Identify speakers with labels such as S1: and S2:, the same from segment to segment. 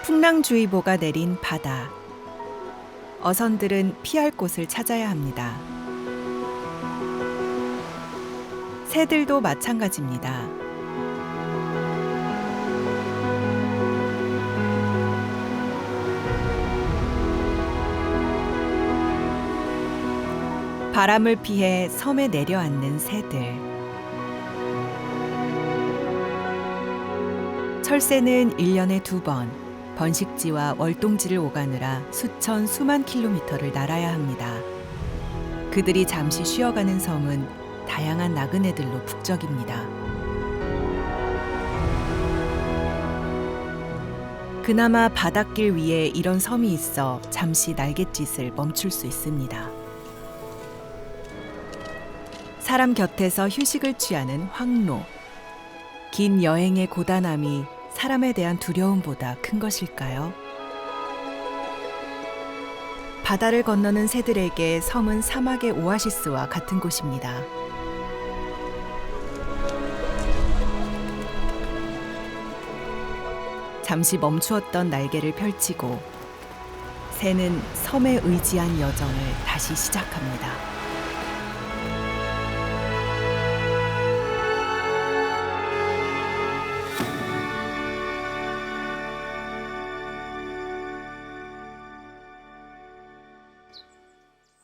S1: 풍랑주의보가 내린 바다. 어선들은 피할 곳을 찾아야 합니다. 새들도 마찬가지입니다. 바람을 피해 섬에 내려앉는 새들. 철새는 1년에 2번 번식지와 월동지를 오가느라 수만 킬로미터를 날아야 합니다. 그들이 잠시 쉬어가는 섬은 다양한 나그네들로 북적입니다. 그나마 바닷길 위에 이런 섬이 있어 잠시 날갯짓을 멈출 수 있습니다. 사람 곁에서 휴식을 취하는 황로. 긴 여행의 고단함이 사람에 대한 두려움보다 큰 것일까요? 바다를 건너는 새들에게 섬은 사막의 오아시스와 같은 곳입니다. 잠시 멈추었던 날개를 펼치고 새는 섬에 의지한 여정을 다시 시작합니다.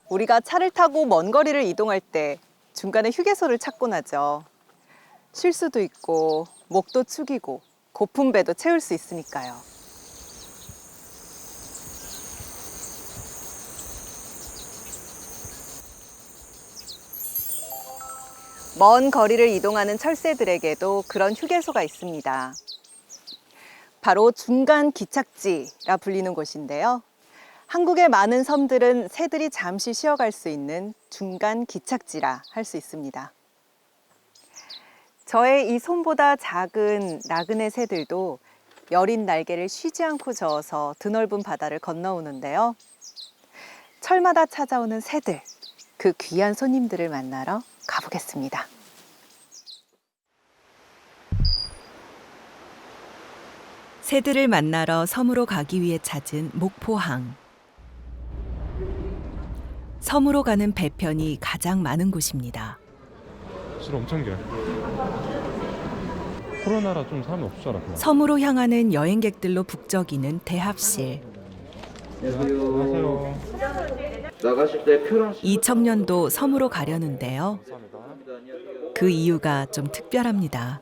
S2: 우리가 차를 타고 먼 거리를 이동할 때 중간에 휴게소를 찾곤 하죠. 쉴 수도 있고 목도 축이고 고픈 배도 채울 수 있으니까요. 먼 거리를 이동하는 철새들에게도 그런 휴게소가 있습니다. 바로 중간 기착지라 불리는 곳인데요. 한국의 많은 섬들은 새들이 잠시 쉬어갈 수 있는 중간 기착지라 할 수 있습니다. 저의 이 손보다 작은 나그네 새들도 여린 날개를 쉬지 않고 저어서 드넓은 바다를 건너오는데요. 철마다 찾아오는 새들, 그 귀한 손님들을 만나러 가보겠습니다.
S1: 새들을 만나러 섬으로 가기 위해 찾은 목포항. 섬으로 가는 배편이 가장 많은 곳입니다.
S3: 줄 엄청 길어. 코로나라 좀 사람이 없을 줄 알았구나.
S1: 섬으로 향하는 여행객들로 북적이는 대합실.
S3: 안녕하세요.
S4: 나가실 때 표랑
S1: 2000년도 섬으로 가려는데요. 그 이유가 좀 특별합니다.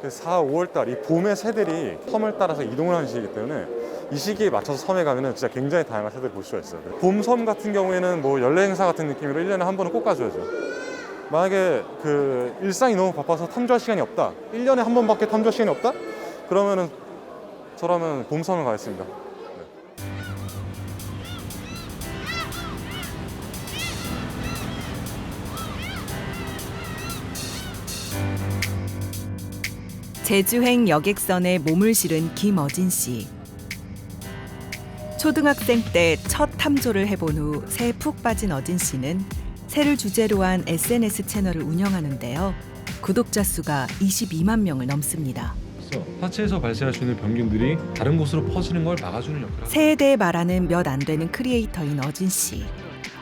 S3: 4, 5월 달 이 봄에 새들이 섬을 따라서 이동을 하는 시기이기 때문에 이 시기에 맞춰서 섬에 가면은 진짜 굉장히 다양한 새들을 볼 수가 있어요. 봄섬 같은 경우에는 뭐 연례 행사 같은 느낌으로 1년에 한 번은 꼭 가줘야죠. 만약에 그 일상이 너무 바빠서 탐조할 시간이 없다, 1년에 한 번밖에 탐조할 시간이 없다? 그러면은 저라면 봄섬을 가겠습니다.
S1: 제주행 여객선에 몸을 실은 김어진 씨. 초등학생 때 첫 탐조를 해본 후 새에 푹 빠진 어진 씨는 새를 주제로 한 SNS 채널을 운영하는데요. 구독자 수가 22만 명을 넘습니다.
S3: 하체에서 발생할 수 있는 병균들이 다른 곳으로 퍼지는 걸 막아주는 역할을
S1: 새에 대해 말하는 몇 안 되는 크리에이터인 어진 씨.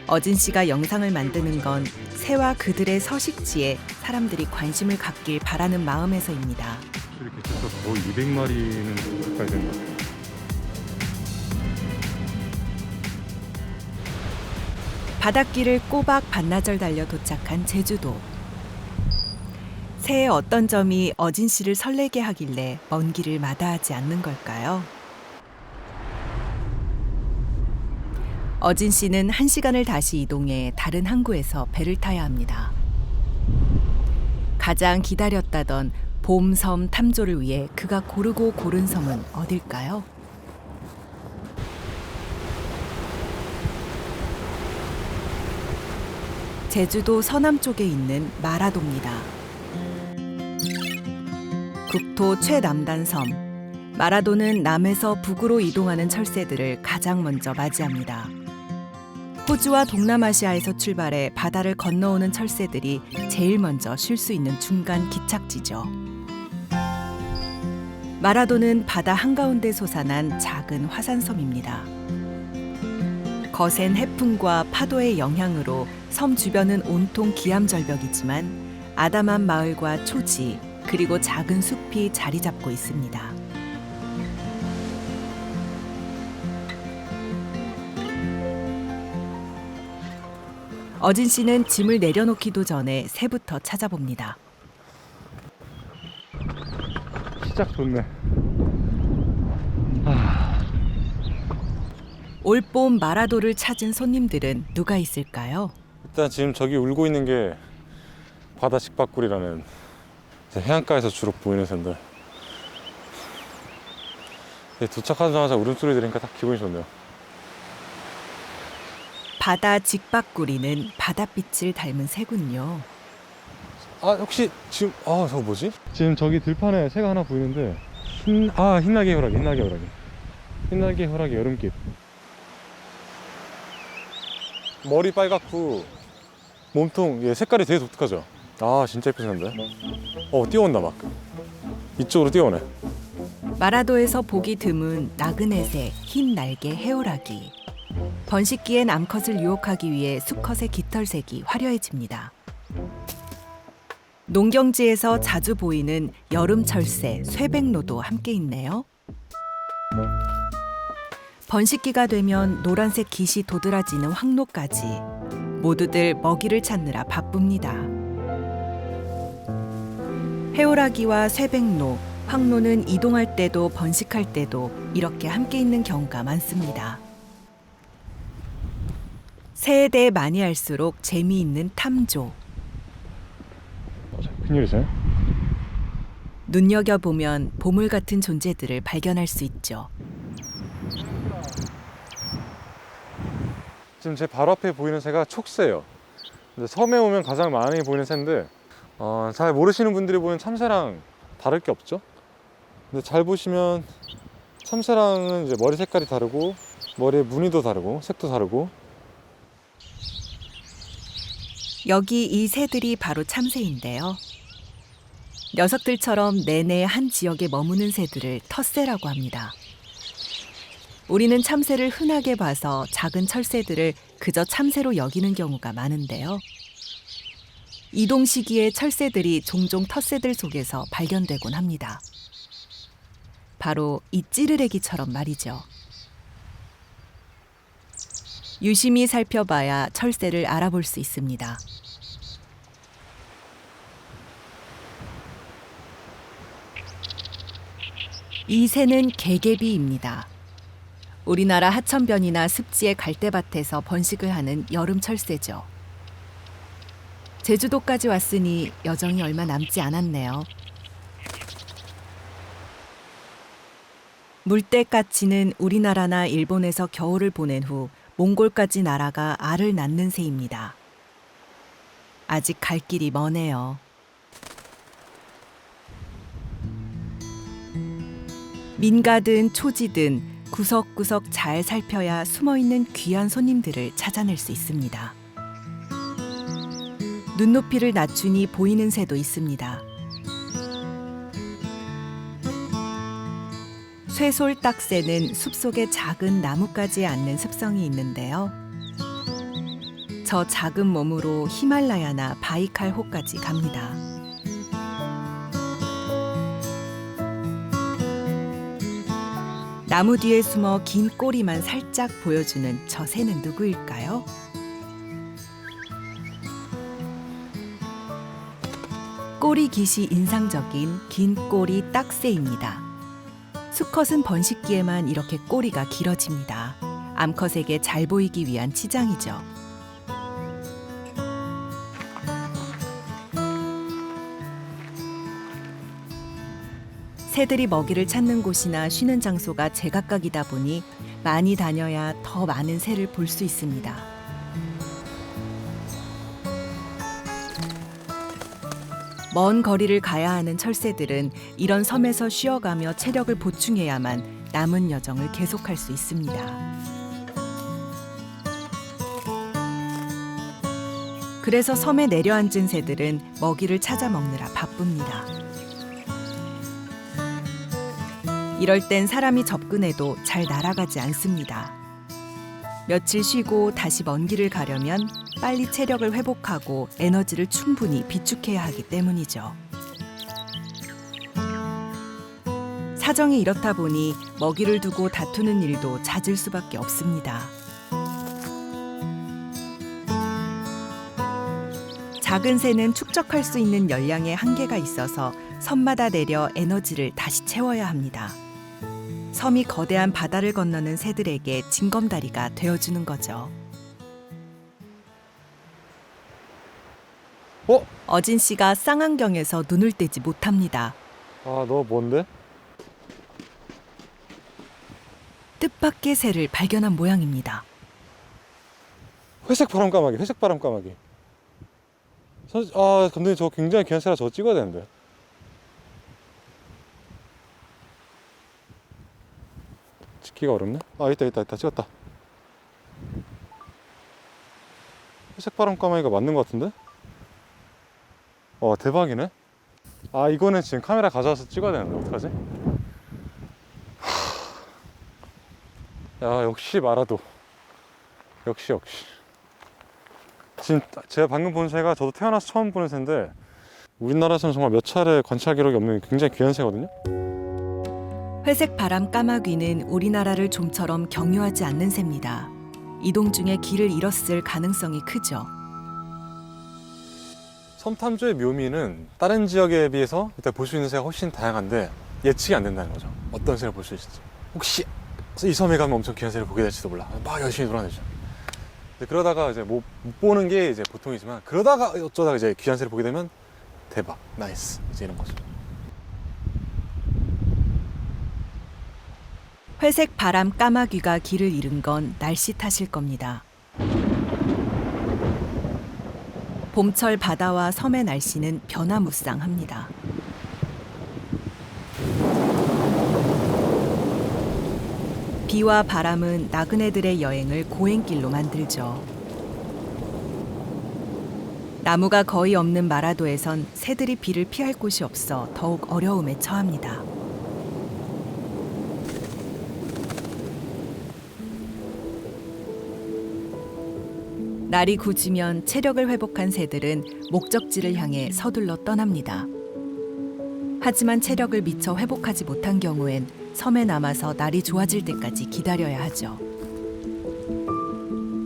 S1: 어진 씨가 영상을 만드는 건 새와 그들의 서식지에 사람들이 관심을 갖길 바라는 마음에서입니다.
S3: 이렇게 직접 거의 200마리는 가까이 되는 것 같아요.
S1: 바닷길을 꼬박 반나절 달려 도착한 제주도. 새의 어떤 점이 어진 씨를 설레게 하길래 먼 길을 마다하지 않는 걸까요? 어진 씨는 1시간을 다시 이동해 다른 항구에서 배를 타야 합니다. 가장 기다렸다던 봄섬 탐조를 위해 그가 고르고 고른 섬은 어딜까요? 제주도 서남 쪽에 있는 마라도입니다. 국토 최남단 섬. 마라도는 남에서 북으로 이동하는 철새들을 가장 먼저 맞이합니다. 호주와 동남아시아에서 출발해 바다를 건너오는 철새들이 제일 먼저 쉴 수 있는 중간 기착지죠. 마라도는 바다 한가운데 솟아난 작은 화산섬입니다. 거센 해풍과 파도의 영향으로 섬 주변은 온통 기암절벽이지만 아담한 마을과 초지 그리고 작은 숲이 자리 잡고 있습니다. 어진 씨는 짐을 내려놓기도 전에 새부터 찾아봅니다.
S3: 시작 좋네.
S1: 올봄 마라도를 찾은 손님들은 누가 있을까요?
S3: 일단 지금 저기 울고 있는 게 바다 직박구리라는 해안가에서 주로 보이는 새인데 도착하자마자 울음소리 들으니까 딱 기분이 좋네요.
S1: 바다 직박구리는 바닷빛을 닮은 새군요.
S3: 아 혹시 지금 저거 뭐지? 지금 저기 들판에 새가 하나 보이는데 흰날개 호랑이 여름길. 머리 빨갛고 몸통 색깔이 되게 독특하죠. 진짜 예쁜 새인데. 뛰어온다 막. 이쪽으로 뛰어오네.
S1: 마라도에서 보기 드문 나그네새, 흰 날개 해오라기. 번식기엔 암컷을 유혹하기 위해 수컷의 깃털색이 화려해집니다. 농경지에서 자주 보이는 여름철새, 쇠백로도 함께 있네요. 번식기가 되면 노란색 깃이 도드라지는 황로까지 모두들 먹이를 찾느라 바쁩니다. 해오라기와 쇠백로, 황로는 이동할 때도 번식할 때도 이렇게 함께 있는 경우가 많습니다. 새에 대해 많이 알수록 재미있는 탐조.
S3: 큰일이세요?
S1: 눈여겨보면 보물 같은 존재들을 발견할 수 있죠.
S3: 지금 제 바로 앞에 보이는 새가 촉새예요. 근데 섬에 오면 가장 많이 보이는 새인데 잘 모르시는 분들이 보면 참새랑 다를 게 없죠. 근데 잘 보시면 참새랑은 이제 머리 색깔이 다르고 머리의 무늬도 다르고 색도 다르고.
S1: 여기 이 새들이 바로 참새인데요. 녀석들처럼 내내 한 지역에 머무는 새들을 텃새라고 합니다. 우리는 참새를 흔하게 봐서 작은 철새들을 그저 참새로 여기는 경우가 많은데요. 이동 시기에 철새들이 종종 텃새들 속에서 발견되곤 합니다. 바로 이 찌르레기처럼 말이죠. 유심히 살펴봐야 철새를 알아볼 수 있습니다. 이 새는 개개비입니다. 우리나라 하천변이나 습지의 갈대밭에서 번식을 하는 여름 철새죠. 제주도까지 왔으니 여정이 얼마 남지 않았네요. 물떼까치는 우리나라나 일본에서 겨울을 보낸 후 몽골까지 날아가 알을 낳는 새입니다. 아직 갈 길이 머네요. 민가든 초지든 구석구석 잘 살펴야 숨어있는 귀한 손님들을 찾아낼 수 있습니다. 눈높이를 낮추니 보이는 새도 있습니다. 쇠솔딱새는 숲속의 작은 나뭇가지에 앉는 습성이 있는데요. 저 작은 몸으로 히말라야나 바이칼호까지 갑니다. 나무 뒤에 숨어 긴 꼬리만 살짝 보여주는 저 새는 누구일까요? 꼬리 깃이 인상적인 긴 꼬리 딱새입니다. 수컷은 번식기에만 이렇게 꼬리가 길어집니다. 암컷에게 잘 보이기 위한 치장이죠. 새들이 먹이를 찾는 곳이나 쉬는 장소가 제각각이다 보니 많이 다녀야 더 많은 새를 볼 수 있습니다. 먼 거리를 가야 하는 철새들은 이런 섬에서 쉬어가며 체력을 보충해야만 남은 여정을 계속할 수 있습니다. 그래서 섬에 내려앉은 새들은 먹이를 찾아 먹느라 바쁩니다. 이럴 땐 사람이 접근해도 잘 날아가지 않습니다. 며칠 쉬고 다시 먼 길을 가려면 빨리 체력을 회복하고 에너지를 충분히 비축해야 하기 때문이죠. 사정이 이렇다 보니 먹이를 두고 다투는 일도 잦을 수밖에 없습니다. 작은 새는 축적할 수 있는 열량의 한계가 있어서 섬마다 내려 에너지를 다시 채워야 합니다. 섬이 거대한 바다를 건너는 새들에게 징검다리가 되어주는 거죠. 어진 씨가 쌍안경에서 눈을 떼지 못합니다.
S3: 아, 너 뭔데?
S1: 뜻밖의 새를 발견한 모양입니다.
S3: 회색 바람까마귀, 회색 바람까마귀. 감독님 저 굉장히 귀한 새라 저거 찍어야 되는데. 찍기가 어렵네. 아, 있다. 찍었다. 회색 바람까마귀가 맞는 것 같은데? 대박이네. 아, 이거는 지금 카메라 가져와서 찍어야 되는데 어떡하지? 야, 역시 마라도. 역시. 지금 제가 방금 본 새가 저도 태어나서 처음 보는 새인데 우리나라에서는 정말 몇 차례 관찰 기록이 없는 굉장히 귀한 새거든요.
S1: 회색 바람 까마귀는 우리나라를 좀처럼 경유하지 않는 새입니다. 이동 중에 길을 잃었을 가능성이 크죠.
S3: 섬 탐조의 묘미는 다른 지역에 비해서 일단 볼 수 있는 새가 훨씬 다양한데 예측이 안 된다는 거죠. 어떤 새를 볼 수 있을지. 혹시 이 섬에 가면 엄청 귀한 새를 보게 될지도 몰라. 막 열심히 돌아다니죠. 그러다가 이제 못 보는 게 이제 보통이지만 그러다가 어쩌다가 이제 귀한 새를 보게 되면 대박, 나이스, 이제 이런 거죠.
S1: 회색 바람 까마귀가 길을 잃은 건 날씨 탓일 겁니다. 봄철 바다와 섬의 날씨는 변화무쌍합니다. 비와 바람은 나그네들의 여행을 고행길로 만들죠. 나무가 거의 없는 마라도에선 새들이 비를 피할 곳이 없어 더욱 어려움에 처합니다. 날이 굳으면 체력을 회복한 새들은 목적지를 향해 서둘러 떠납니다. 하지만 체력을 미처 회복하지 못한 경우엔 섬에 남아서 날이 좋아질 때까지 기다려야 하죠.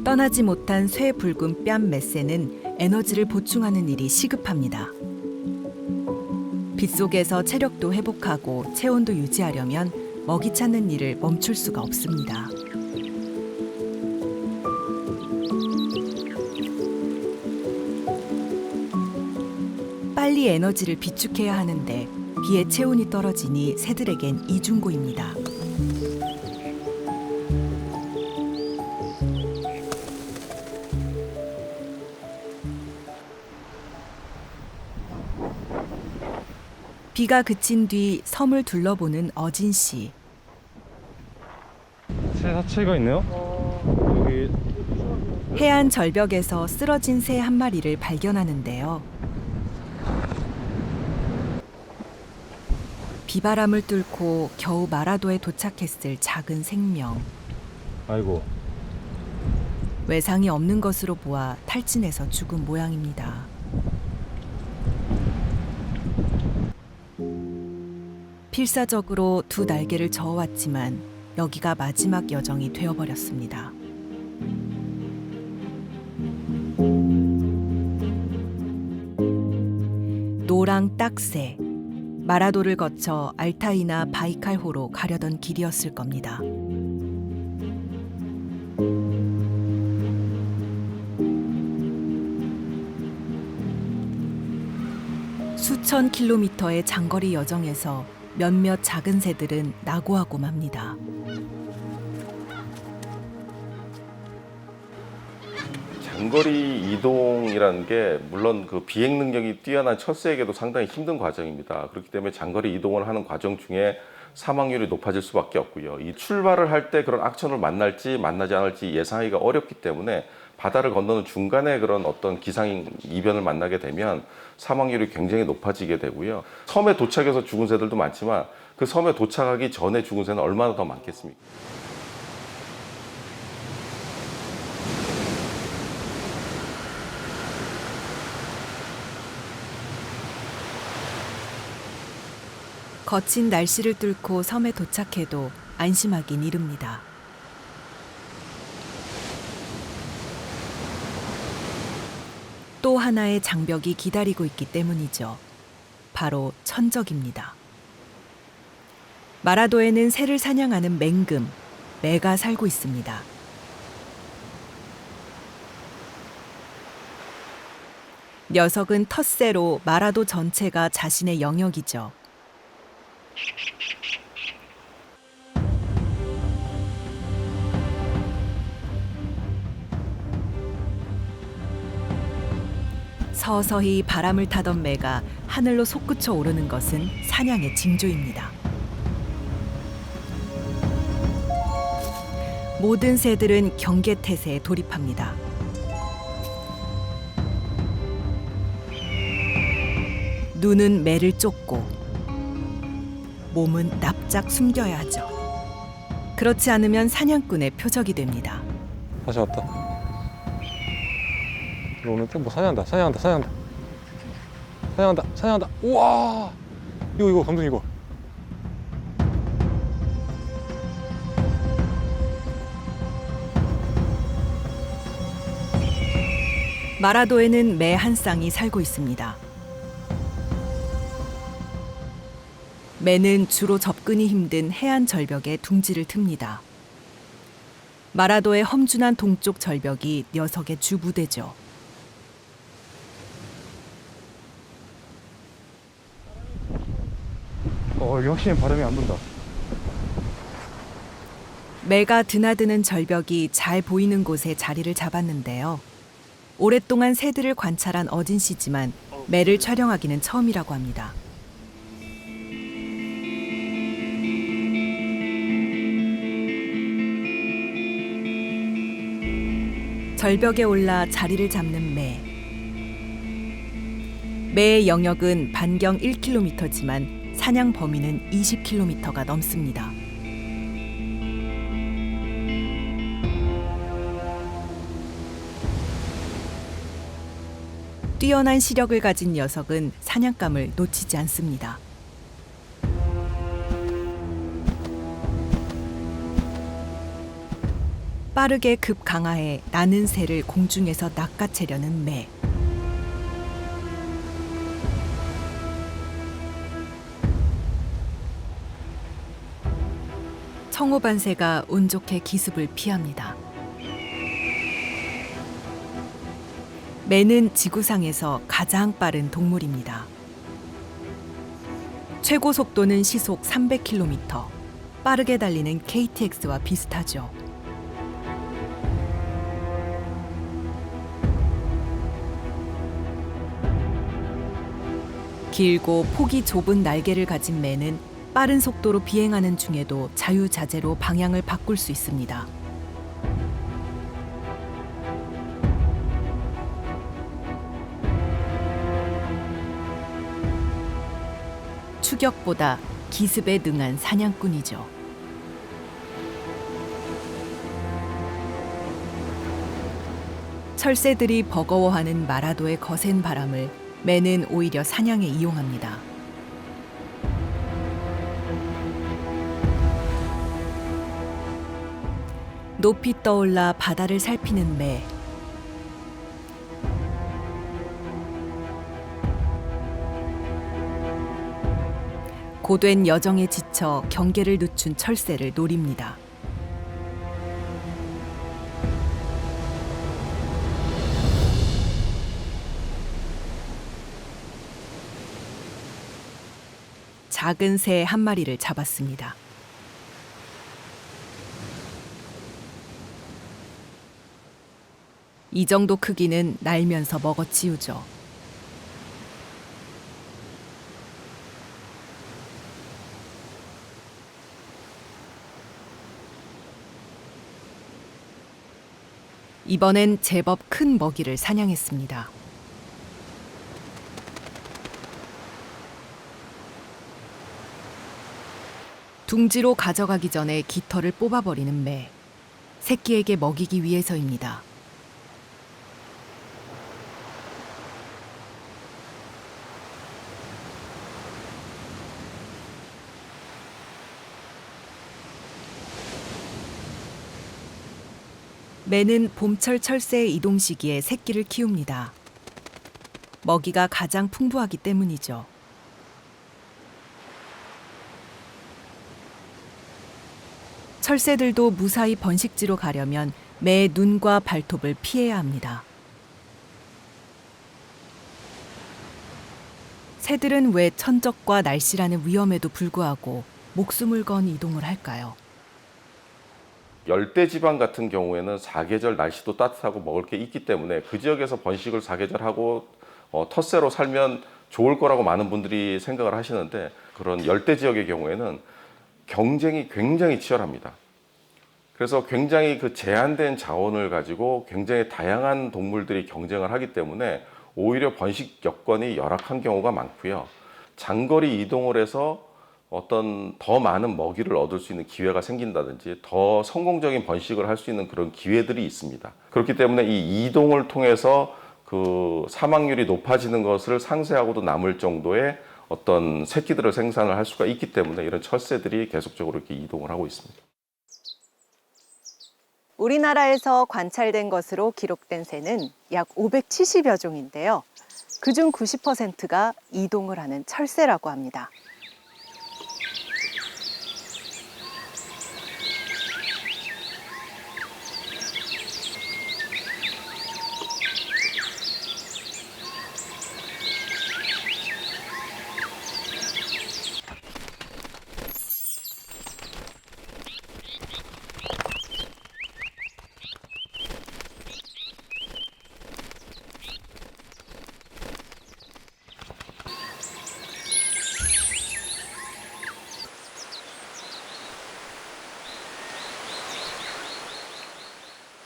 S1: 떠나지 못한 쇠 붉은 뺨 맷새는 에너지를 보충하는 일이 시급합니다. 빗속에서 체력도 회복하고 체온도 유지하려면 먹이 찾는 일을 멈출 수가 없습니다. 빨리 에너지를 비축해야 하는데 비의 체온이 떨어지니 새들에겐 이중고입니다. 비가 그친 뒤 섬을 둘러보는 어진 씨.
S3: 새 사체가 있네요. 여기
S1: 해안 절벽에서 쓰러진 새 한 마리를 발견하는데요. 비바람을 뚫고 겨우 마라도에 도착했을 작은 생명.
S3: 아이고.
S1: 외상이 없는 것으로 보아 탈진해서 죽은 모양입니다. 필사적으로 두 날개를 저어왔지만 여기가 마지막 여정이 되어버렸습니다. 노랑 딱새. 마라도를 거쳐 알타이나 바이칼호로 가려던 길이었을 겁니다. 수천 킬로미터의 장거리 여정에서 몇몇 작은 새들은 낙오하고 맙니다.
S5: 장거리 이동이라는 게 물론 그 비행 능력이 뛰어난 철새에게도 상당히 힘든 과정입니다. 그렇기 때문에 장거리 이동을 하는 과정 중에 사망률이 높아질 수밖에 없고요. 이 출발을 할 때 그런 악천후를 만날지 만나지 않을지 예상하기가 어렵기 때문에 바다를 건너는 중간에 그런 어떤 기상 이변을 만나게 되면 사망률이 굉장히 높아지게 되고요. 섬에 도착해서 죽은 새들도 많지만 그 섬에 도착하기 전에 죽은 새는 얼마나 더 많겠습니까?
S1: 거친 날씨를 뚫고 섬에 도착해도 안심하긴 이릅니다. 또 하나의 장벽이 기다리고 있기 때문이죠. 바로 천적입니다. 마라도에는 새를 사냥하는 맹금, 매가 살고 있습니다. 녀석은 텃새로 마라도 전체가 자신의 영역이죠. 서서히 바람을 타던 매가 하늘로 솟구쳐 오르는 것은 사냥의 징조입니다. 모든 새들은 경계태세에 돌입합니다. 눈은 매를 쫓고 몸은 납작 숨겨야 하죠. 그렇지 않으면 사냥꾼의 표적이 됩니다.
S3: 다시 왔다. 오늘 뭐 사냥한다. 우와! 이거 감독님 이거.
S1: 마라도에는 매 한 쌍이 살고 있습니다. 매는 주로 접근이 힘든 해안 절벽에 둥지를 틉니다. 마라도의 험준한 동쪽 절벽이 녀석의 주부대죠.
S3: 여기 확실히 바람이 안 분다.
S1: 매가 드나드는 절벽이 잘 보이는 곳에 자리를 잡았는데요. 오랫동안 새들을 관찰한 어진 씨지만 매를 촬영하기는 처음이라고 합니다. 절벽에 올라 자리를 잡는 매. 매의 영역은 반경 1km지만 사냥 범위는 20km가 넘습니다. 뛰어난 시력을 가진 녀석은 사냥감을 놓치지 않습니다. 빠르게 급강하해 나는 새를 공중에서 낚아채려는 매. 청호반새가 운 좋게 기습을 피합니다. 매는 지구상에서 가장 빠른 동물입니다. 최고 속도는 시속 300km. 빠르게 달리는 KTX와 비슷하죠. 길고 폭이 좁은 날개를 가진 매는 빠른 속도로 비행하는 중에도 자유자재로 방향을 바꿀 수 있습니다. 추격보다 기습에 능한 사냥꾼이죠. 철새들이 버거워하는 마라도의 거센 바람을 매는 오히려 사냥에 이용합니다. 높이 떠올라 바다를 살피는 매. 고된 여정에 지쳐 경계를 늦춘 철새를 노립니다. 작은 새 한 마리를 잡았습니다. 이 정도 크기는 날면서 먹어치우죠. 이번엔 제법 큰 먹이를 사냥했습니다. 둥지로 가져가기 전에 깃털을 뽑아버리는 매. 새끼에게 먹이기 위해서입니다. 매는 봄철 철새의 이동 시기에 새끼를 키웁니다. 먹이가 가장 풍부하기 때문이죠. 철새들도 무사히 번식지로 가려면 매의 눈과 발톱을 피해야 합니다. 새들은 왜 천적과 날씨라는 위험에도 불구하고 목숨을 건 이동을 할까요?
S5: 열대 지방 같은 경우에는 사계절 날씨도 따뜻하고 먹을 게 있기 때문에 그 지역에서 번식을 사계절하고 텃새로 살면 좋을 거라고 많은 분들이 생각을 하시는데, 그런 열대 지역의 경우에는 경쟁이 굉장히 치열합니다. 그래서 굉장히 그 제한된 자원을 가지고 굉장히 다양한 동물들이 경쟁을 하기 때문에 오히려 번식 여건이 열악한 경우가 많고요. 장거리 이동을 해서 어떤 더 많은 먹이를 얻을 수 있는 기회가 생긴다든지 더 성공적인 번식을 할 수 있는 그런 기회들이 있습니다. 그렇기 때문에 이 이동을 통해서 그 사망률이 높아지는 것을 상쇄하고도 남을 정도의 어떤 새끼들을 생산을 할 수가 있기 때문에 이런 철새들이 계속적으로 이렇게 이동을 하고 있습니다.
S2: 우리나라에서 관찰된 것으로 기록된 새는 약 570여 종인데요. 그중 90%가 이동을 하는 철새라고 합니다.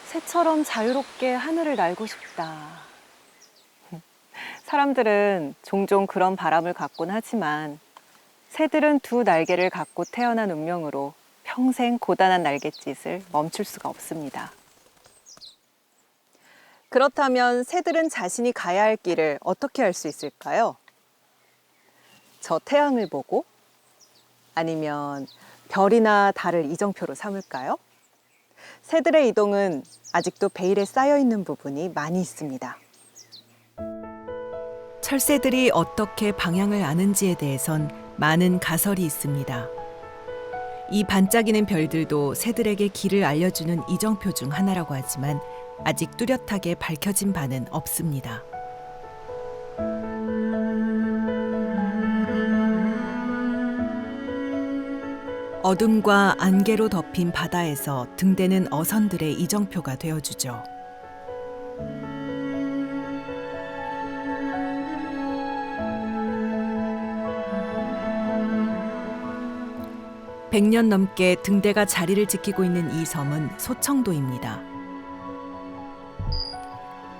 S2: 새처럼 자유롭게 하늘을 날고 싶다. 사람들은 종종 그런 바람을 갖곤 하지만 새들은 두 날개를 갖고 태어난 운명으로 평생 고단한 날갯짓을 멈출 수가 없습니다. 그렇다면 새들은 자신이 가야 할 길을 어떻게 할 수 있을까요? 저 태양을 보고? 아니면 별이나 달을 이정표로 삼을까요? 새들의 이동은 아직도 베일에 쌓여 있는 부분이 많이 있습니다.
S1: 철새들이 어떻게 방향을 아는지에 대해선 많은 가설이 있습니다. 이 반짝이는 별들도 새들에게 길을 알려주는 이정표 중 하나라고 하지만 아직 뚜렷하게 밝혀진 바는 없습니다. 어둠과 안개로 덮인 바다에서 등대는 어선들의 이정표가 되어주죠. (100년) 넘게 등대가 자리를 지키고 있는 이 섬은 소청도입니다.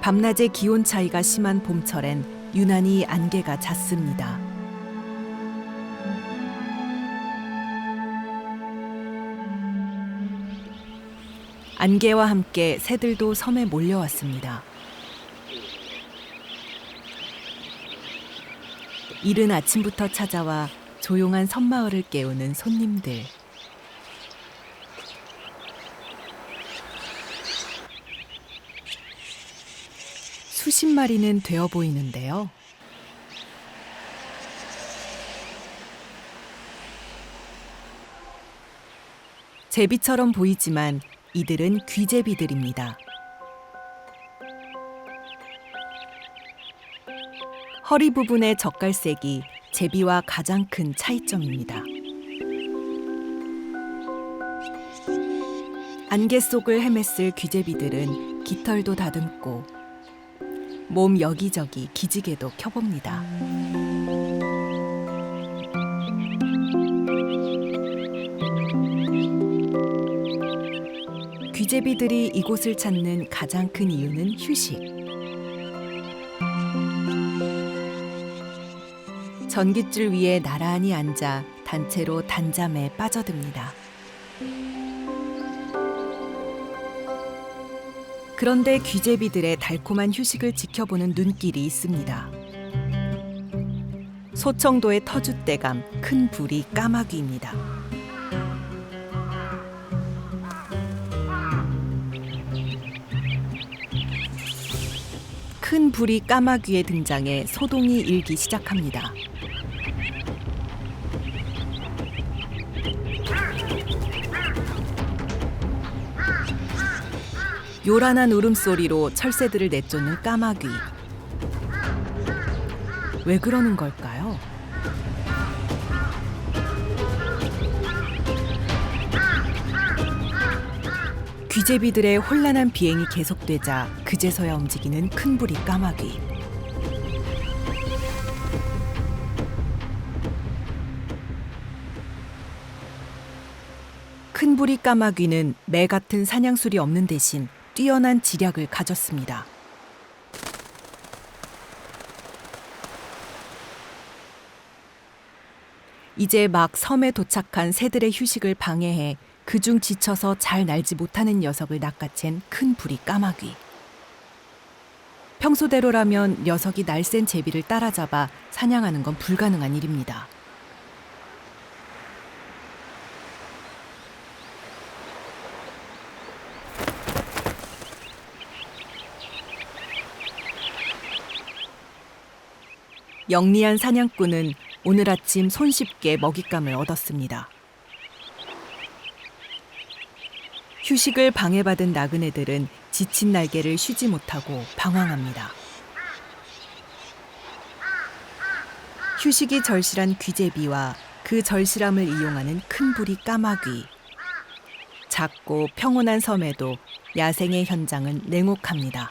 S1: 밤낮의 기온 차이가 심한 봄철엔 유난히 안개가 잦습니다. 안개와 함께 새들도 섬에 몰려왔습니다. 이른 아침부터 찾아와 조용한 섬마을을 깨우는 손님들. 수십 마리는 되어 보이는데요. 제비처럼 보이지만 이들은 귀제비들입니다. 허리 부분의 젓갈색이 제비와 가장 큰 차이점입니다. 안개 속을 헤맸을 귀제비들은 깃털도 다듬고 몸 여기저기 기지개도 켜봅니다. 귀재비들이 이곳을 찾는 가장 큰 이유는 휴식. 전깃줄 위에 나란히 앉아 단체로 단잠에 빠져듭니다. 그런데 귀재비들의 달콤한 휴식을 지켜보는 눈길이 있습니다. 소청도의 터줏대감 큰 부리 까마귀입니다. 큰 부리 까마귀의 등장에 소동이 일기 시작합니다. 요란한 울음소리로 철새들을 내쫓는 까마귀. 왜 그러는 걸까요? 귀재비들의 혼란한 비행이 계속되자 그제서야 움직이는 큰 부리 까마귀. 큰 부리 까마귀는 매 같은 사냥술이 없는 대신 뛰어난 지략을 가졌습니다. 이제 막 섬에 도착한 새들의 휴식을 방해해 그중 지쳐서 잘 날지 못하는 녀석을 낚아챈 큰 부리 까마귀. 평소대로라면 녀석이 날쌘 제비를 따라잡아 사냥하는 건 불가능한 일입니다. 영리한 사냥꾼은 오늘 아침 손쉽게 먹잇감을 얻었습니다. 휴식을 방해받은 나그네들은 지친 날개를 쉬지 못하고 방황합니다. 휴식이 절실한 귀재비와 그 절실함을 이용하는 큰 부리 까마귀. 작고 평온한 섬에도 야생의 현장은 냉혹합니다.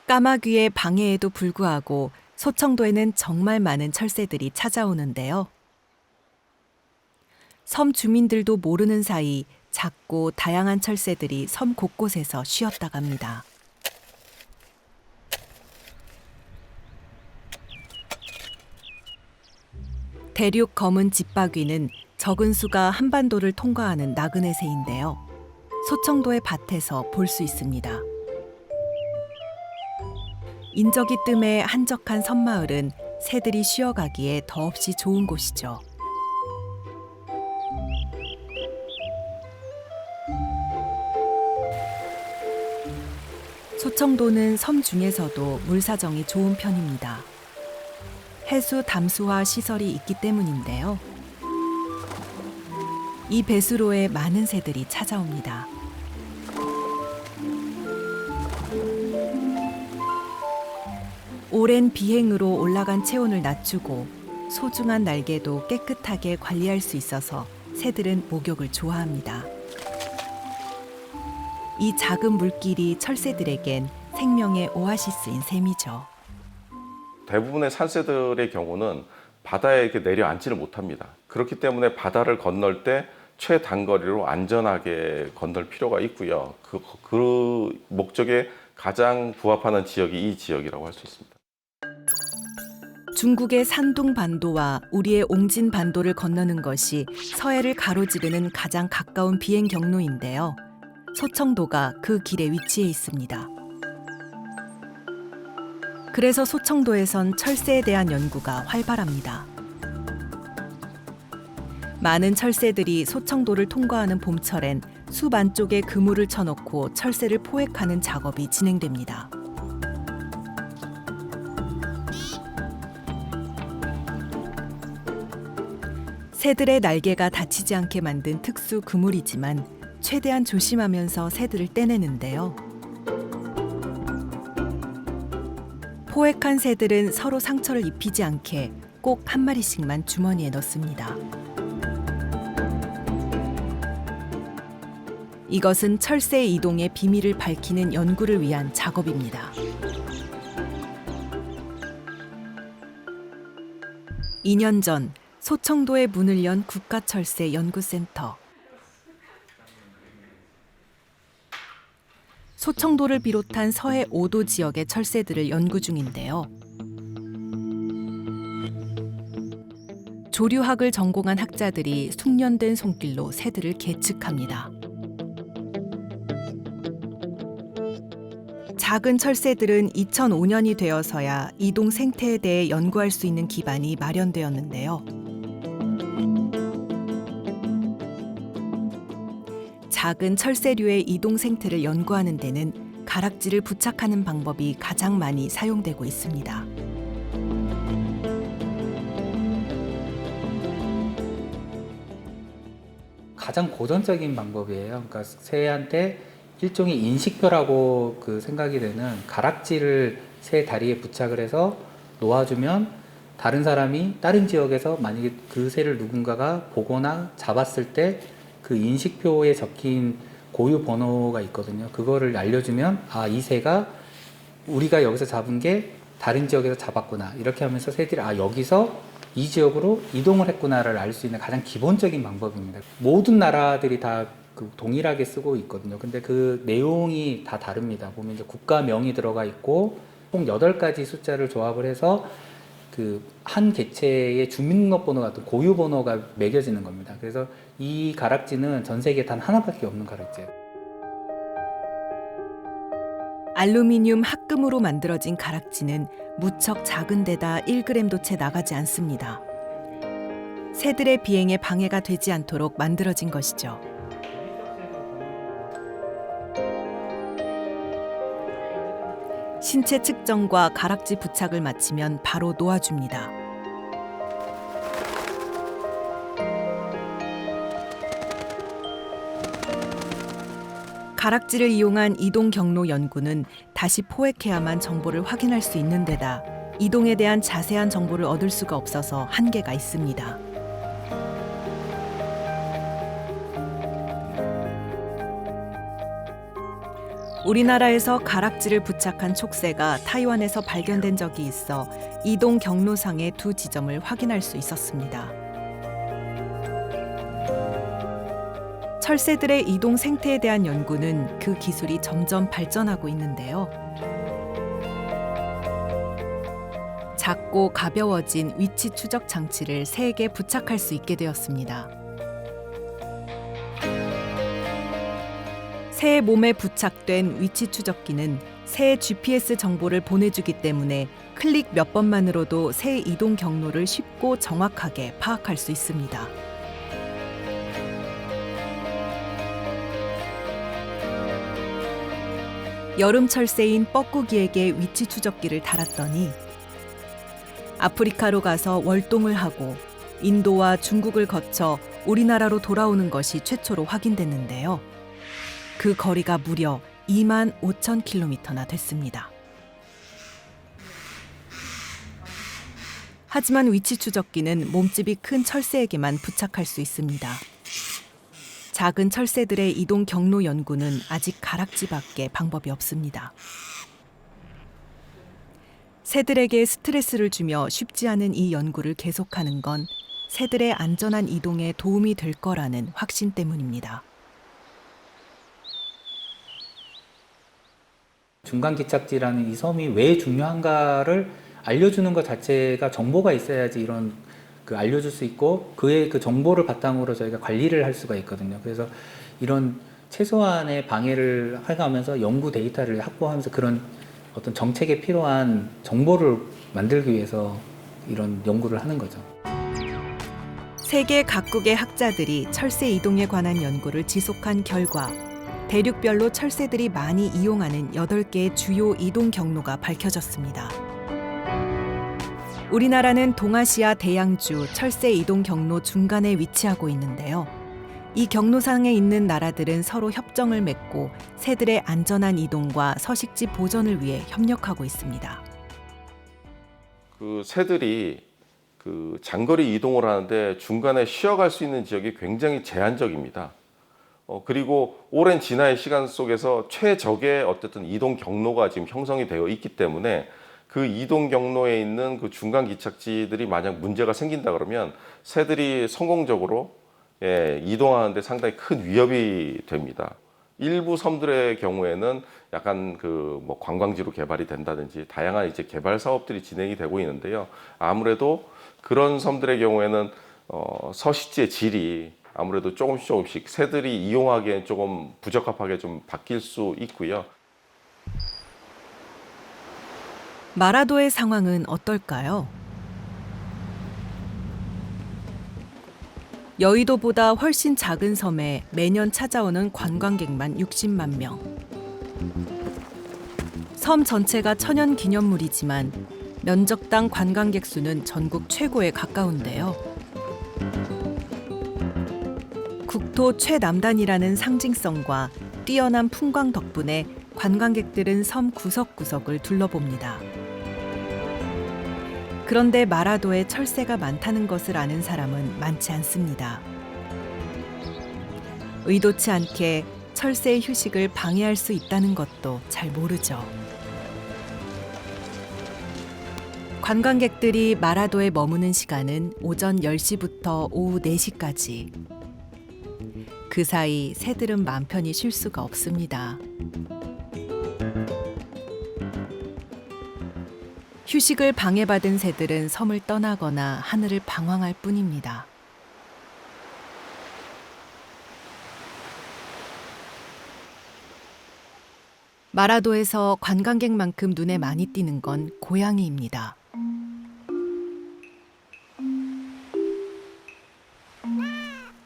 S1: 까마귀의 방해에도 불구하고 소청도에는 정말 많은 철새들이 찾아오는데요. 섬 주민들도 모르는 사이 작고 다양한 철새들이 섬 곳곳에서 쉬었다 갑니다. 대륙 검은 집바귀는 적은 수가 한반도를 통과하는 나그네 새인데요. 소청도의 밭에서 볼 수 있습니다. 인적이 뜸해 한적한 섬마을은 새들이 쉬어가기에 더없이 좋은 곳이죠. 소청도는 섬 중에서도 물 사정이 좋은 편입니다. 해수 담수화 시설이 있기 때문인데요. 이 배수로에 많은 새들이 찾아옵니다. 오랜 비행으로 올라간 체온을 낮추고 소중한 날개도 깨끗하게 관리할 수 있어서 새들은 목욕을 좋아합니다. 이 작은 물길이 철새들에겐 생명의 오아시스인 셈이죠.
S5: 대부분의 산새들의 경우는 바다에 이렇게 내려앉지를 못합니다. 그렇기 때문에 바다를 건널 때 최단거리로 안전하게 건널 필요가 있고요. 그 목적에 가장 부합하는 지역이 이 지역이라고 할 수 있습니다.
S1: 중국의 산둥 반도와 우리의 옹진 반도를 건너는 것이 서해를 가로지르는 가장 가까운 비행 경로인데요. 소청도가 그 길에 위치해 있습니다. 그래서 소청도에선 철새에 대한 연구가 활발합니다. 많은 철새들이 소청도를 통과하는 봄철엔 숲 안쪽에 그물을 쳐놓고 철새를 포획하는 작업이 진행됩니다. 새들의 날개가 다치지 않게 만든 특수 그물이지만 최대한 조심하면서 새들을 떼내는데요. 포획한 새들은 서로 상처를 입히지 않게 꼭 한 마리씩만 주머니에 넣습니다. 이것은 철새 이동의 비밀을 밝히는 연구를 위한 작업입니다. 2년 전 소청도에 문을 연 국가철새 연구센터. 소청도를 비롯한 서해 5도 지역의 철새들을 연구 중인데요. 조류학을 전공한 학자들이 숙련된 손길로 새들을 계측합니다. 작은 철새들은 2005년이 되어서야 이동 생태에 대해 연구할 수 있는 기반이 마련되었는데요. 작은 철새류의 이동 생태를 연구하는 데는 가락지를 부착하는 방법이 가장 많이 사용되고 있습니다.
S6: 가장 고전적인 방법이에요. 그러니까 새한테 일종의 인식표라고 생각이 되는 가락지를 새 다리에 부착을 해서 놓아주면 다른 사람이 다른 지역에서 만약에 그 새를 누군가가 보거나 잡았을 때 그 인식표에 적힌 고유 번호가 있거든요. 그거를 알려주면 아, 이 새가 우리가 여기서 잡은 게 다른 지역에서 잡았구나. 이렇게 하면서 새들이 아, 여기서 이 지역으로 이동을 했구나를 알 수 있는 가장 기본적인 방법입니다. 모든 나라들이 다 동일하게 쓰고 있거든요. 근데 그 내용이 다 다릅니다. 보면 이제 국가명이 들어가 있고 총 8가지 숫자를 조합을 해서 한 개체의 주민등록번호 같은 고유번호가 매겨지는 겁니다. 그래서 이 가락지는 전 세계에 단 하나밖에 없는 가락지예요.
S1: 알루미늄 합금으로 만들어진 가락지는 무척 작은 데다 1g도 채 나가지 않습니다. 새들의 비행에 방해가 되지 않도록 만들어진 것이죠. 신체 측정과 가락지 부착을 마치면 바로 놓아줍니다. 가락지를 이용한 이동 경로 연구는 다시 포획해야만 정보를 확인할 수 있는 데다 이동에 대한 자세한 정보를 얻을 수가 없어서 한계가 있습니다. 우리나라에서 가락지를 부착한 촉새가 타이완에서 발견된 적이 있어 이동 경로상의 2 지점을 확인할 수 있었습니다. 철새들의 이동 생태에 대한 연구는 그 기술이 점점 발전하고 있는데요. 작고 가벼워진 위치 추적 장치를 새에게 부착할 수 있게 되었습니다. 새의 몸에 부착된 위치 추적기는 새의 GPS 정보를 보내주기 때문에 클릭 몇 번만으로도 새의 이동 경로를 쉽고 정확하게 파악할 수 있습니다. 여름 철새인 뻐꾸기에게 위치 추적기를 달았더니 아프리카로 가서 월동을 하고 인도와 중국을 거쳐 우리나라로 돌아오는 것이 최초로 확인됐는데요. 그 거리가 무려 25,000km나 됐습니다. 하지만 위치 추적기는 몸집이 큰 철새에게만 부착할 수 있습니다. 작은 철새들의 이동 경로 연구는 아직 가락지밖에 방법이 없습니다. 새들에게 스트레스를 주며 쉽지 않은 이 연구를 계속하는 건 새들의 안전한 이동에 도움이 될 거라는 확신 때문입니다.
S6: 중간기착지라는 이 섬이 왜 중요한가를 알려주는 것 자체가 정보가 있어야지 이런 알려줄 수 있고 그의 그 정보를 바탕으로 저희가 관리를 할 수가 있거든요. 그래서 이런 최소한의 방해를 해가면서 연구 데이터를 확보하면서 그런 어떤 정책에 필요한 정보를 만들기 위해서 이런 연구를 하는 거죠.
S1: 세계 각국의 학자들이 철새 이동에 관한 연구를 지속한 결과 대륙별로 철새들이 많이 이용하는 8개의 주요 이동 경로가 밝혀졌습니다. 우리나라는 동아시아 대양주 철새 이동 경로 중간에 위치하고 있는데요. 이 경로상에 있는 나라들은 서로 협정을 맺고 새들의 안전한 이동과 서식지 보전을 위해 협력하고 있습니다.
S5: 새들이 장거리 이동을 하는데 중간에 쉬어갈 수 있는 지역이 굉장히 제한적입니다. 그리고 오랜 진화의 시간 속에서 최적의 어쨌든 이동 경로가 지금 형성이 되어 있기 때문에 그 이동 경로에 있는 그 중간 기착지들이 만약 문제가 생긴다 그러면 새들이 성공적으로 이동하는데 상당히 큰 위협이 됩니다. 일부 섬들의 경우에는 약간 그 뭐 관광지로 개발이 된다든지 다양한 이제 개발 사업들이 진행이 되고 있는데요. 아무래도 그런 섬들의 경우에는 서식지의 질이 아무래도 조금씩 새들이 이용하기엔 조금 부적합하게 좀 바뀔 수 있고요.
S1: 마라도의 상황은 어떨까요? 여의도보다 훨씬 작은 섬에 매년 찾아오는 관광객만 60만 명. 섬 전체가 천연 기념물이지만 면적당 관광객 수는 전국 최고에 가까운데요. 국토 최남단이라는 상징성과 뛰어난 풍광 덕분에 관광객들은 섬 구석구석을 둘러봅니다. 그런데 마라도에 철새가 많다는 것을 아는 사람은 많지 않습니다. 의도치 않게 철새의 휴식을 방해할 수 있다는 것도 잘 모르죠. 관광객들이 마라도에 머무는 시간은 오전 10시부터 오후 4시까지. 그 사이 새들은 맘 편히 쉴 수가 없습니다. 휴식을 방해받은 새들은 섬을 떠나거나 하늘을 방황할 뿐입니다. 마라도에서 관광객만큼 눈에 많이 띄는 건 고양이입니다.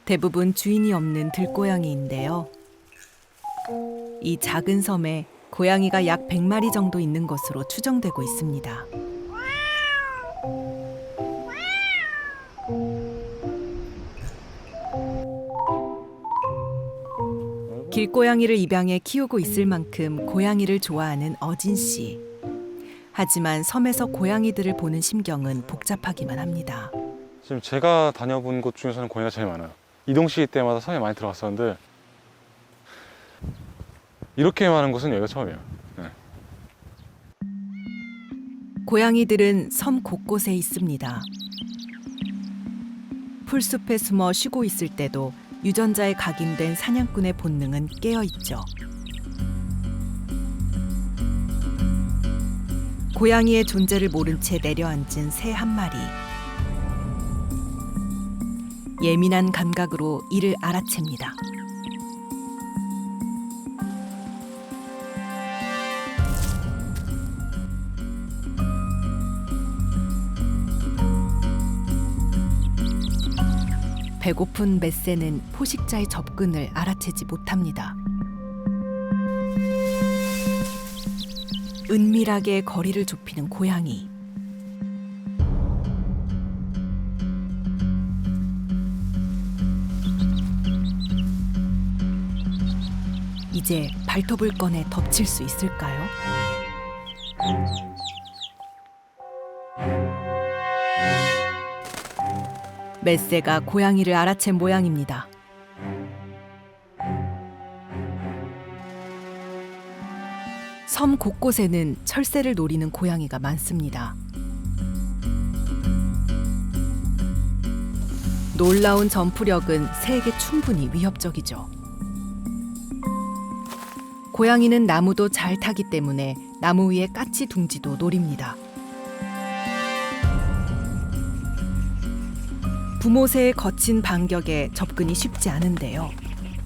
S1: 대부분 주인이 없는 들고양이인데요. 이 작은 섬에 고양이가 약 100마리 정도 있는 것으로 추정되고 있습니다. 길고양이를 입양해 키우고 있을 만큼 고양이를 좋아하는 어진 씨. 하지만 섬에서 고양이들을 보는 심경은 복잡하기만 합니다.
S3: 지금 제가 다녀본 곳 중에서는 고양이가 제일 많아요. 이동 시기 때마다 섬에 많이 들어갔었는데 이렇게 많은 곳은 여기가 처음이에요. 네.
S1: 고양이들은 섬 곳곳에 있습니다. 풀숲에 숨어 쉬고 있을 때도 유전자에 각인된 사냥꾼의 본능은 깨어있죠. 고양이의 존재를 모른 채 내려앉은 새 한 마리. 예민한 감각으로 이를 알아챕니다. 배고픈 맷새는 포식자의 접근을 알아채지 못합니다. 은밀하게 거리를 좁히는 고양이. 이제 발톱을 꺼내 덮칠 수 있을까요? 맷새가 고양이를 알아챈 모양입니다. 섬 곳곳에는 철새를 노리는 고양이가 많습니다. 놀라운 점프력은 새에게 충분히 위협적이죠. 고양이는 나무도 잘 타기 때문에 나무 위의 까치 둥지도 노립니다. 부모새의 거친 반격에 접근이 쉽지 않은데요.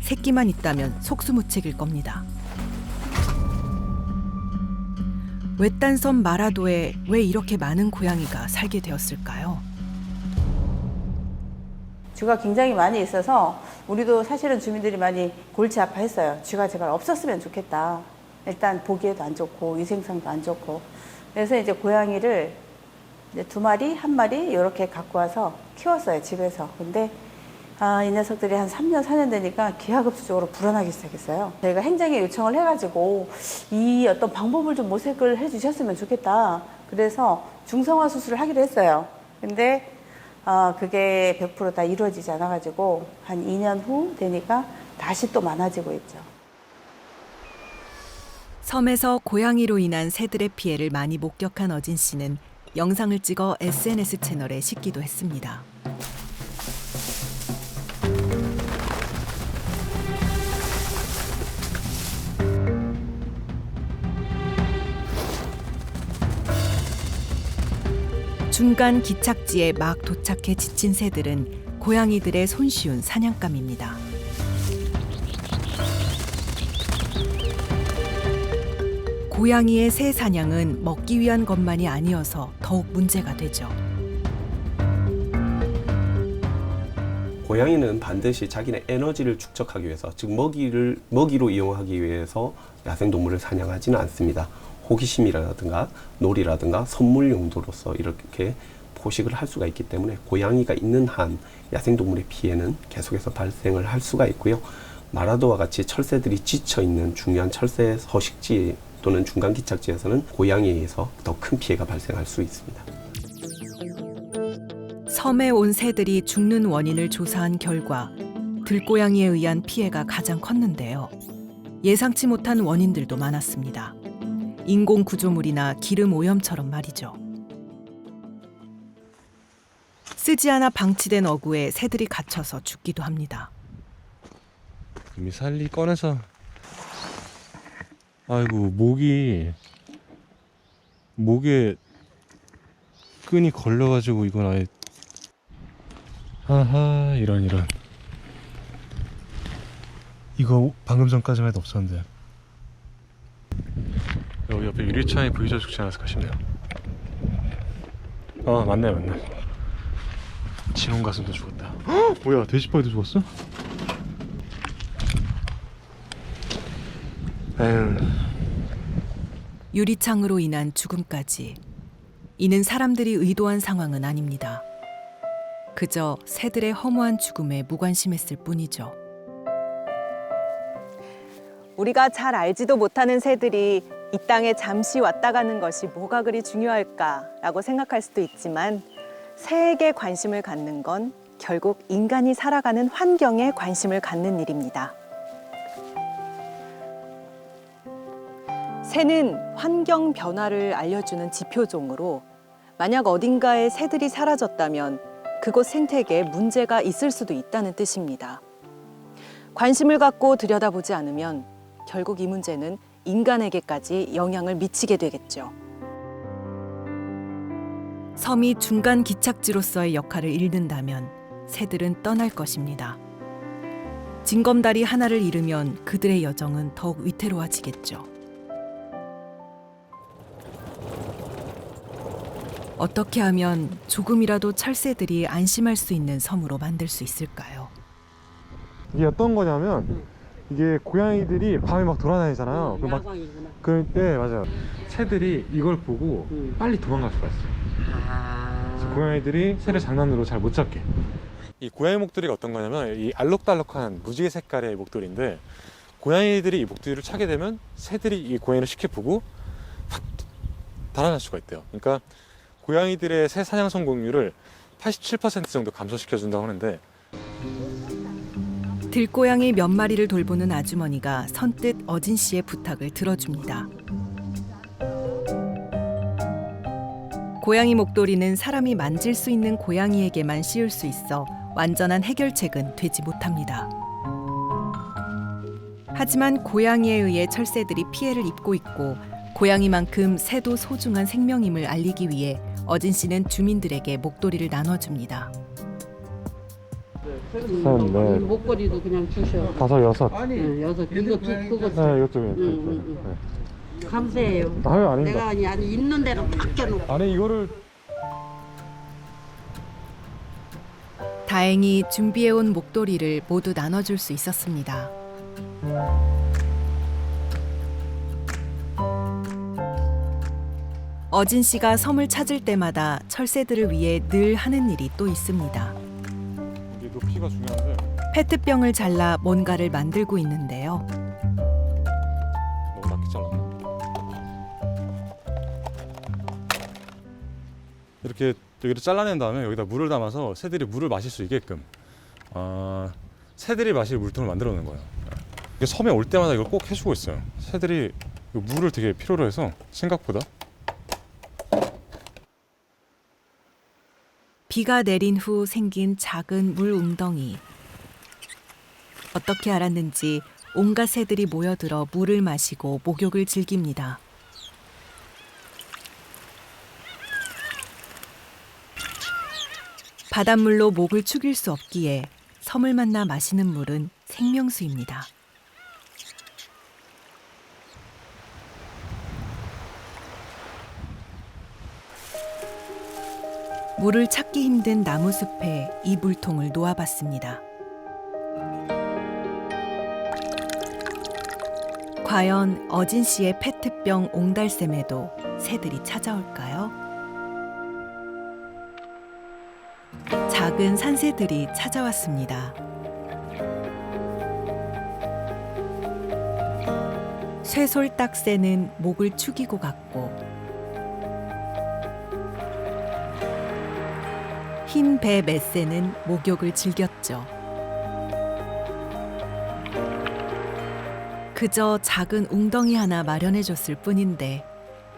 S1: 새끼만 있다면 속수무책일 겁니다. 외딴 섬 마라도에 왜 이렇게 많은 고양이가 살게 되었을까요?
S7: 쥐가 굉장히 많이 있어서 우리도 사실은 주민들이 많이 골치 아파했어요. 쥐가 제발 없었으면 좋겠다. 일단 보기에도 안 좋고 위생상도 안 좋고. 그래서 이제 고양이를 이제 2마리, 1마리 이렇게 갖고 와서 키웠어요, 집에서. 근데 이 녀석들이 한 3년, 4년 되니까 기하급수적으로 불어나기 시작했어요. 저희가 행정에 요청을 해가지고 이 어떤 방법을 좀 모색을 해주셨으면 좋겠다. 그래서 중성화 수술을 하기로 했어요. 근데 그게 100% 다 이루어지지 않아가지고 한 2년 후 되니까 다시 또 많아지고 있죠.
S1: 섬에서 고양이로 인한 새들의 피해를 많이 목격한 어진 씨는 영상을 찍어 SNS 채널에 싣기도 했습니다. 중간 기착지에 막 도착해 지친 새들은 고양이들의 손쉬운 사냥감입니다. 고양이의 새 사냥은 먹기 위한 것만이 아니어서 더욱 문제가 되죠.
S8: 고양이는 반드시 자기네 에너지를 축적하기 위해서, 즉 먹이로 이용하기 위해서 야생동물을 사냥하지는 않습니다. 호기심이라든가 놀이라든가 선물 용도로서 이렇게 포식을 할 수가 있기 때문에 고양이가 있는 한 야생동물의 피해는 계속해서 발생을 할 수가 있고요. 마라도와 같이 철새들이 지쳐 있는 중요한 철새 서식지 또는 중간 기착지에서는 고양이에 의해서 더 큰 피해가 발생할 수 있습니다.
S1: 섬에 온 새들이 죽는 원인을 조사한 결과 들고양이에 의한 피해가 가장 컸는데요. 예상치 못한 원인들도 많았습니다. 인공 구조물이나 기름 오염처럼 말이죠. 쓰지 않아 방치된 어구에 새들이 갇혀서 죽기도 합니다.
S3: 미살리 꺼내서 아이고 목에 끈이 걸려가지고 이건 아예 아하 이런 이거 방금 전까지만 해도 없었는데 여기 옆에 유리창에 부딪혀 죽지 않았을까 싶네요. 맞네 진홍 가슴도 죽었다. 뭐야 돼지파이도 죽었어? 에휴.
S1: 유리창으로 인한 죽음까지. 이는 사람들이 의도한 상황은 아닙니다. 그저 새들의 허무한 죽음에 무관심했을 뿐이죠.
S2: 우리가 잘 알지도 못하는 새들이 이 땅에 잠시 왔다 가는 것이 뭐가 그리 중요할까라고 생각할 수도 있지만 새에게 관심을 갖는 건 결국 인간이 살아가는 환경에 관심을 갖는 일입니다. 새는 환경 변화를 알려주는 지표종으로 만약 어딘가에 새들이 사라졌다면 그곳 생태계에 문제가 있을 수도 있다는 뜻입니다. 관심을 갖고 들여다보지 않으면 결국 이 문제는 인간에게까지 영향을 미치게 되겠죠.
S1: 섬이 중간 기착지로서의 역할을 잃는다면 새들은 떠날 것입니다. 징검다리 하나를 잃으면 그들의 여정은 더욱 위태로워지겠죠. 어떻게 하면 조금이라도 철새들이 안심할 수 있는 섬으로 만들 수 있을까요?
S3: 이게 어떤 거냐면 이게 고양이들이 밤에 막 돌아다니잖아요.
S9: 야광이구나.
S3: 네, 맞아요. 새들이 이걸 보고 빨리 도망갈 수가 있어요. 그래서 고양이들이 새를 장난으로 잘 못 잡게. 이 고양이 목도리가 어떤 거냐면 이 알록달록한 무지개 색깔의 목도리인데 고양이들이 이 목도리를 차게 되면 새들이 이 고양이를 쉽게 보고 확 달아날 수가 있대요. 그러니까 고양이들의 새 사냥 성공률을 87% 정도 감소시켜준다고 하는데
S1: 들고양이 몇 마리를 돌보는 아주머니가 선뜻 어진 씨의 부탁을 들어줍니다. 고양이 목도리는 사람이 만질 수 있는 고양이에게만 씌울 수 있어 완전한 해결책은 되지 못합니다. 하지만 고양이에 의해 철새들이 피해를 입고 있고 고양이만큼 새도 소중한 생명임을 알리기 위해 어진 씨는 주민들에게 목도리를 나눠줍니다.
S3: 네.
S9: 목걸이도 그냥 주셔.
S3: 5, 6.
S9: 여섯. 이거 그거.
S3: 네, 이것도
S9: 감사해요.
S3: 아유, 아닙니다.
S9: 내가 아니 있는 대로 탁 껴놓고.
S3: 아니 이거를
S1: 다행히 준비해온 목도리를 모두 나눠줄 수 있었습니다. 어진 씨가 섬을 찾을 때마다 철새들을 위해 늘 하는 일이 또 있습니다.
S3: 이게 높이가 중요한데
S1: 페트병을 잘라 뭔가를 만들고 있는데요.
S3: 너무 낮게 잘랐네. 이렇게 여기를 잘라낸 다음에 여기다 물을 담아서 새들이 물을 마실 수 있게끔 새들이 마실 물통을 만들어 놓는 거예요. 이게 섬에 올 때마다 이걸 꼭 해주고 있어요. 새들이 물을 되게 필요로 해서 생각보다.
S1: 비가 내린 후 생긴 작은 물 웅덩이. 어떻게 알았는지 온갖 새들이 모여들어 물을 마시고 목욕을 즐깁니다. 바닷물로 목을 축일 수 없기에 섬을 만나 마시는 물은 생명수입니다. 물을 찾기 힘든 나무숲에 이 물통을 놓아봤습니다. 과연 어진 씨의 페트병 옹달샘에도 새들이 찾아올까요? 작은 산새들이 찾아왔습니다. 쇠솔딱새는 목을 축이고 갔고 흰 배 맷새는 목욕을 즐겼죠. 그저 작은 웅덩이 하나 마련해줬을 뿐인데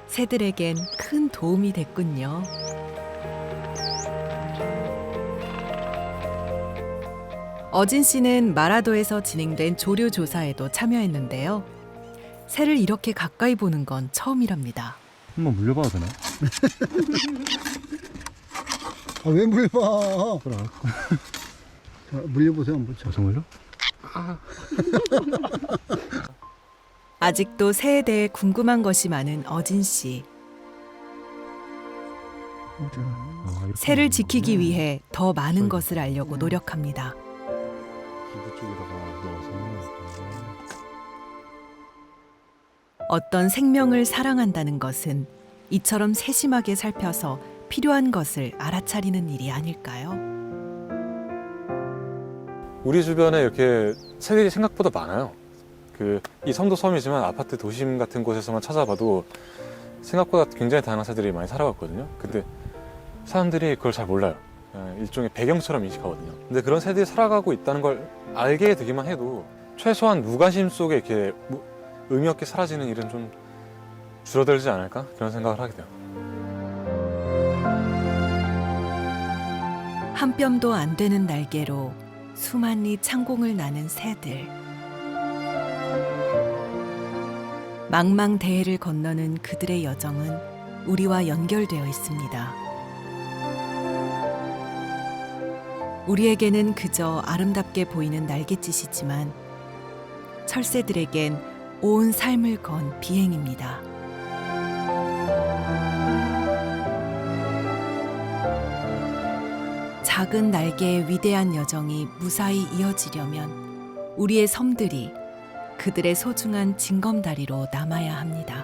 S1: 새들에겐 큰 도움이 됐군요. 어진 씨는 마라도에서 진행된 조류 조사에도 참여했는데요. 새를 이렇게 가까이 보는 건 처음이랍니다.
S3: 한번 물려봐도 되나?
S10: 아, 왜 물려봐? 자, 물려보세요, 한번.
S3: 정말요?
S1: 아직도 새에 대해 궁금한 것이 많은 어진 씨. 새를 지키기 위해 더 많은 것을 알려고 노력합니다.
S3: 기부 쪽에다가 넣어서.
S1: 어떤 생명을 사랑한다는 것은 이처럼 세심하게 살펴서 필요한 것을 알아차리는 일이 아닐까요?
S3: 우리 주변에 이렇게 새들이 생각보다 많아요. 이 섬도 섬이지만 아파트 도심 같은 곳에서만 찾아봐도 생각보다 굉장히 다양한 새들이 많이 살아갔거든요. 근데 사람들이 그걸 잘 몰라요. 일종의 배경처럼 인식하거든요. 근데 그런 새들이 살아가고 있다는 걸 알게 되기만 해도 최소한 무관심 속에 이렇게 의미 없게 사라지는 일은 좀 줄어들지 않을까? 그런 생각을 하게 돼요.
S1: 한 뼘도 안 되는 날개로 수만리 창공을 나는 새들. 망망대해를 건너는 그들의 여정은 우리와 연결되어 있습니다. 우리에게는 그저 아름답게 보이는 날갯짓이지만 철새들에겐 온 삶을 건 비행입니다. 작은 날개의 위대한 여정이 무사히 이어지려면 우리의 섬들이 그들의 소중한 징검다리로 남아야 합니다.